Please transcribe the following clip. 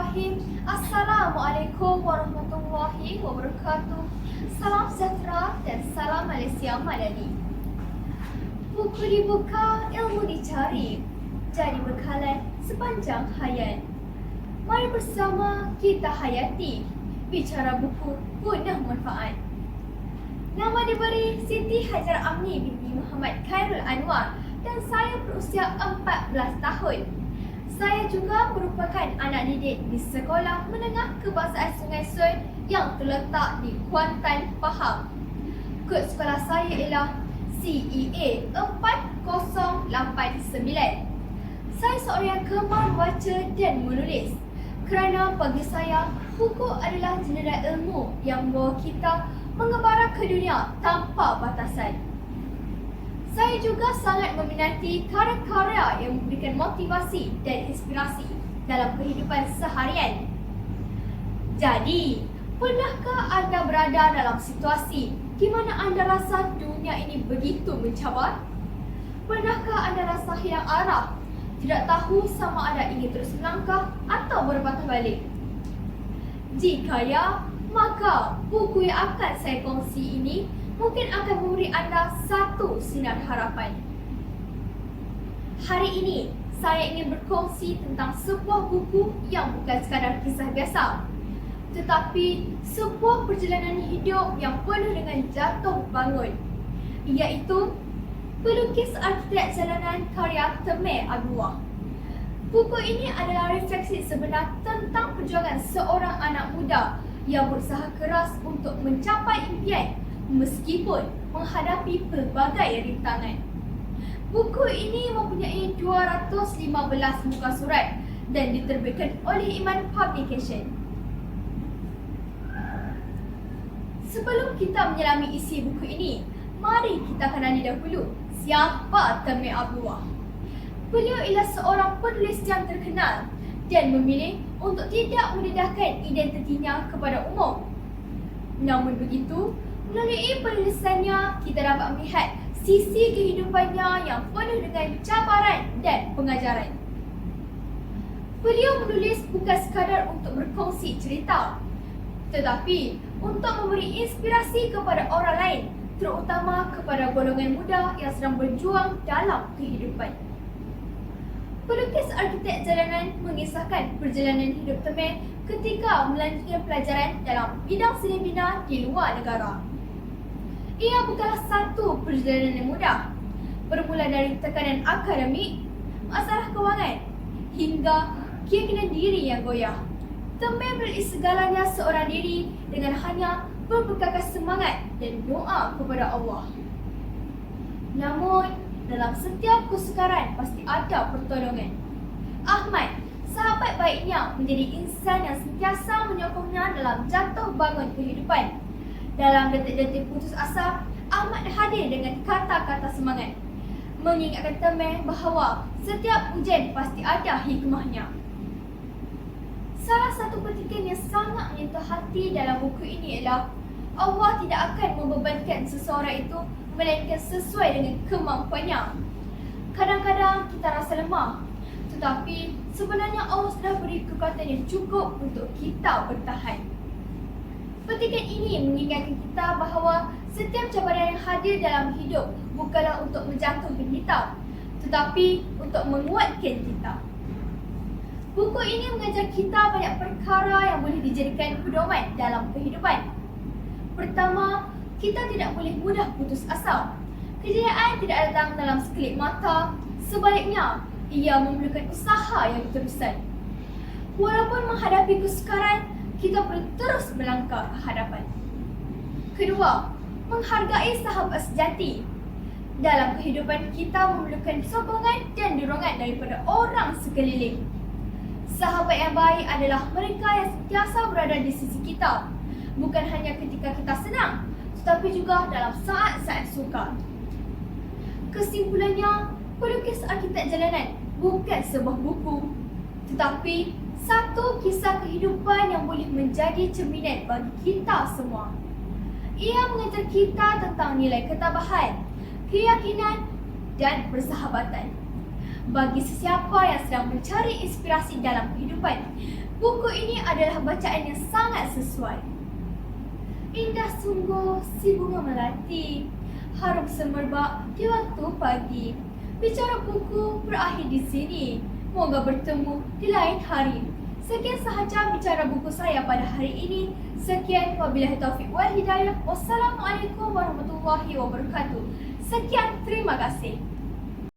Bismillahirrahmanirrahim. Assalamualaikum warahmatullahi wabarakatuh. Salam sejahtera dan salam Malaysia Madani. Buku dibuka, ilmu dicari, jadi bekalan sepanjang hayat. Mari bersama kita hayati, bicara buku guna manfaat. Nama diberi Siti Hajar Amni binti Muhammad Khairul Anwar dan saya berusia 14 tahun. Saya juga merupakan anak didik di Sekolah Menengah Kebangsaan Sungai Soi yang terletak di Kuantan, Pahang. Kod sekolah saya ialah CEA 4089. Saya seorang yang gemar membaca dan menulis kerana bagi saya, buku adalah jendela ilmu yang membawa kita mengembara ke dunia tanpa batasan. Saya juga sangat meminati karya-karya yang memberikan motivasi dan inspirasi dalam kehidupan seharian. Jadi, pernahkah anda berada dalam situasi di mana anda rasa dunia ini begitu mencabar? Pernahkah anda rasa hilang arah, tidak tahu sama ada ingin terus melangkah atau berpatah balik? Jika ya, maka buku yang akan saya kongsi ini mungkin akan memberi anda satu sinar harapan. Hari ini, saya ingin berkongsi tentang sebuah buku yang bukan sekadar kisah biasa, tetapi sebuah perjalanan hidup yang penuh dengan jatuh bangun, iaitu Pelukis Arkitek Jalanan karya Temeh Abdullah. Buku ini adalah refleksi sebenar tentang perjuangan seorang anak muda yang berusaha keras untuk mencapai impian meskipun menghadapi pelbagai rintangan. Buku ini mempunyai 215 muka surat dan diterbitkan oleh Iman Publication. Sebelum kita menyelami isi buku ini, mari kita kenali dahulu siapa Temeh Abdullah. Beliau ialah seorang penulis yang terkenal dan memilih untuk tidak mendedahkan identitinya kepada umum. Namun begitu, melalui penulisannya, kita dapat melihat sisi kehidupannya yang penuh dengan cabaran dan pengajaran. Beliau menulis bukan sekadar untuk berkongsi cerita, tetapi untuk memberi inspirasi kepada orang lain, terutama kepada golongan muda yang sedang berjuang dalam kehidupan. Pelukis Arkitek Jalanan mengisahkan perjalanan hidup Temeh ketika melanjutkan pelajaran dalam bidang seni bina di luar negara. Ia bukanlah satu perjalanan yang mudah, bermula dari tekanan akademik, masalah kewangan, hingga keyakinan diri yang goyah. Temeh melalui segalanya seorang diri dengan hanya berbekalkan semangat dan doa kepada Allah. Namun, dalam setiap kesukaran pasti ada pertolongan. Ahmad, sahabat baiknya, menjadi insan yang sentiasa menyokongnya dalam jatuh bangun kehidupan. Dalam detik-detik putus asa, Ahmad hadir dengan kata-kata semangat, mengingatkan Temeh bahawa setiap ujian pasti ada hikmahnya. Salah satu petikan yang sangat menyentuh hati dalam buku ini ialah Allah tidak akan membebankan seseorang itu melainkan sesuai dengan kemampuannya. Kadang-kadang kita rasa lemah, tetapi sebenarnya Allah sudah beri kekuatan yang cukup untuk kita bertahan. Petikan ini mengingatkan kita bahawa setiap cabaran yang hadir dalam hidup bukanlah untuk menjatuhkan kita, tetapi untuk menguatkan kita. Buku ini mengajar kita banyak perkara yang boleh dijadikan pedoman dalam kehidupan. Pertama, kita tidak boleh mudah putus asa. Kejayaan tidak datang dalam sekelip mata, sebaliknya, ia memerlukan usaha yang berterusan. Walaupun menghadapi kesukaran, kita perlu terus melangkah ke hadapan. Kedua, menghargai sahabat sejati. Dalam kehidupan kita memerlukan sokongan dan dorongan daripada orang sekeliling. Sahabat yang baik adalah mereka yang sentiasa berada di sisi kita, bukan hanya ketika kita senang, tetapi juga dalam saat-saat sukar. Kesimpulannya, Pelukis Arkitek Jalanan bukan sebuah buku, tetapi satu kisah kehidupan yang boleh menjadi cerminan bagi kita semua. Ia mengajar kita tentang nilai ketabahan, keyakinan dan persahabatan. bagi sesiapa yang sedang mencari inspirasi dalam kehidupan. Buku ini adalah bacaan yang sangat sesuai. Indah sungguh si bunga melati, harum semerbak di waktu pagi. Bicara buku berakhir di sini. Moga bertemu di lain hari. Sekian sahaja bicara buku saya pada hari ini. Sekian, wabillahi taufiq wal hidayah. Wassalamualaikum warahmatullahi wabarakatuh. Sekian, terima kasih.